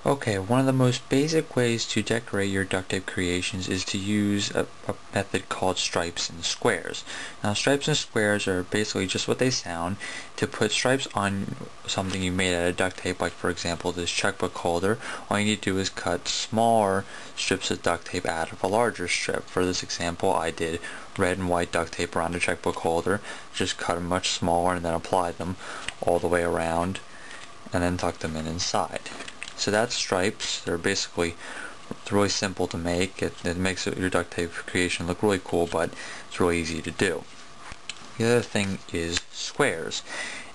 Okay, one of the most basic ways to decorate your duct tape creations is to use a method called stripes and squares. Now, stripes and squares are basically just what they sound. To put stripes on something you made out of duct tape, like for example this checkbook holder, all you need to do is cut smaller strips of duct tape out of a larger strip. For this example, I did red and white duct tape around a checkbook holder, just cut them much smaller and then applied them all the way around and then tuck them in inside. So that's stripes. They're basically, it's really simple to make. It makes your duct tape creation look really cool, but it's really easy to do. The other thing is squares.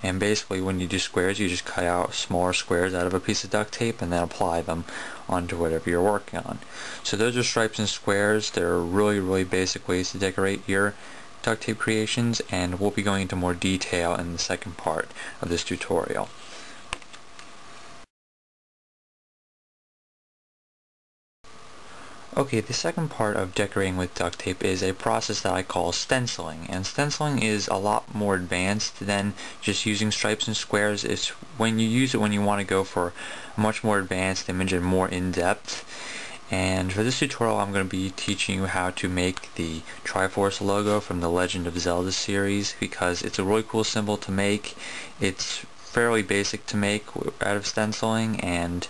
And basically when you do squares, you just cut out smaller squares out of a piece of duct tape and then apply them onto whatever you're working on. So those are stripes and squares. They're really basic ways to decorate your duct tape creations, and we'll be going into more detail in the second part of this tutorial. Okay, the second part of decorating with duct tape is a process that I call stenciling. And stenciling is a lot more advanced than just using stripes and squares. It's when you use it when you want to go for a much more advanced image and more in-depth. And for this tutorial I'm going to be teaching you how to make the Triforce logo from the Legend of Zelda series, because it's a really cool symbol to make. It's fairly basic to make out of stenciling, and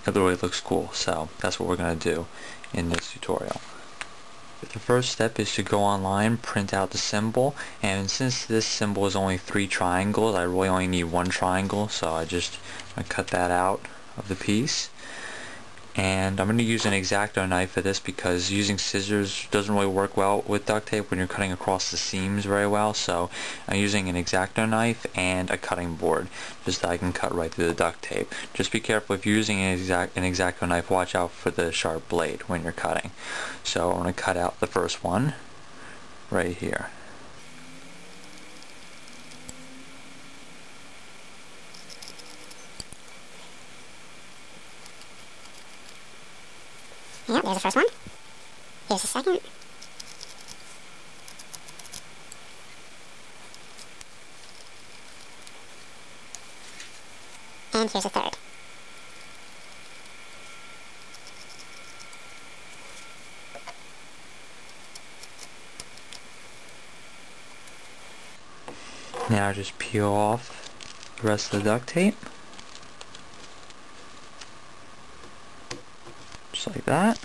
it really looks cool, so that's what we're going to do in this tutorial. The first step is to go online, print out the symbol, and since this symbol is only 3 triangles, I really only need 1 triangle, so I'm going to cut that out of the piece. And I'm going to use an X-Acto knife for this because using scissors doesn't really work well with duct tape when you're cutting across the seams very well. So I'm using an X-Acto knife and a cutting board just so I can cut right through the duct tape. Just be careful if you're using an X-Acto knife, watch out for the sharp blade when you're cutting. So I'm going to cut out the first one right here. Yep, there's the first one. Here's the second. And here's the third. Now just peel off the rest of the duct tape. Just like that.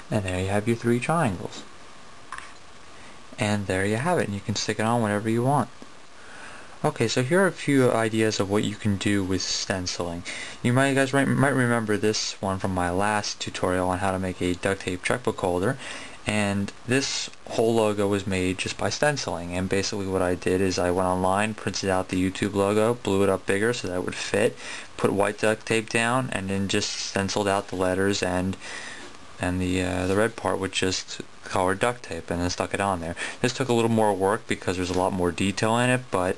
And there you have your 3 triangles. And there you have it, and you can stick it on whenever you want. Okay, so here are a few ideas of what you can do with stenciling. You guys might remember this one from my last tutorial on how to make a duct tape checkbook holder. And this whole logo was made just by stenciling, and basically what I did is I went online, printed out the YouTube logo, blew it up bigger so that it would fit, put white duct tape down, and then just stenciled out the letters and the red part with just colored duct tape, and then stuck it on there. This took a little more work because there's a lot more detail in it, but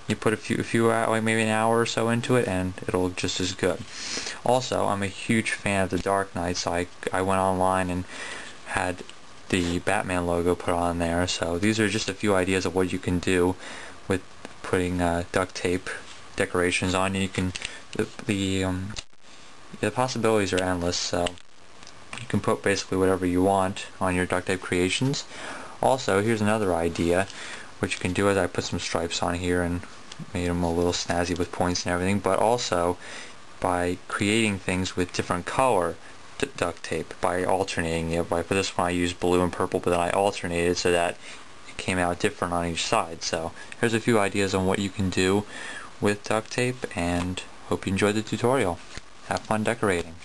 you put a few like maybe an hour or so into it and it'll look just as good. Also, I'm a huge fan of the Dark Knight, so I went online and had the Batman logo put on there. So these are just a few ideas of what you can do with putting duct tape decorations on. You can the possibilities are endless, so you can put basically whatever you want on your duct tape creations. Also, here's another idea. What you can do is I put some stripes on here and made them a little snazzy with points and everything, but also by creating things with different color duct tape, by alternating it. For this one I used blue and purple, but then I alternated so that it came out different on each side. So here's a few ideas on what you can do with duct tape, and hope you enjoyed the tutorial. Have fun decorating.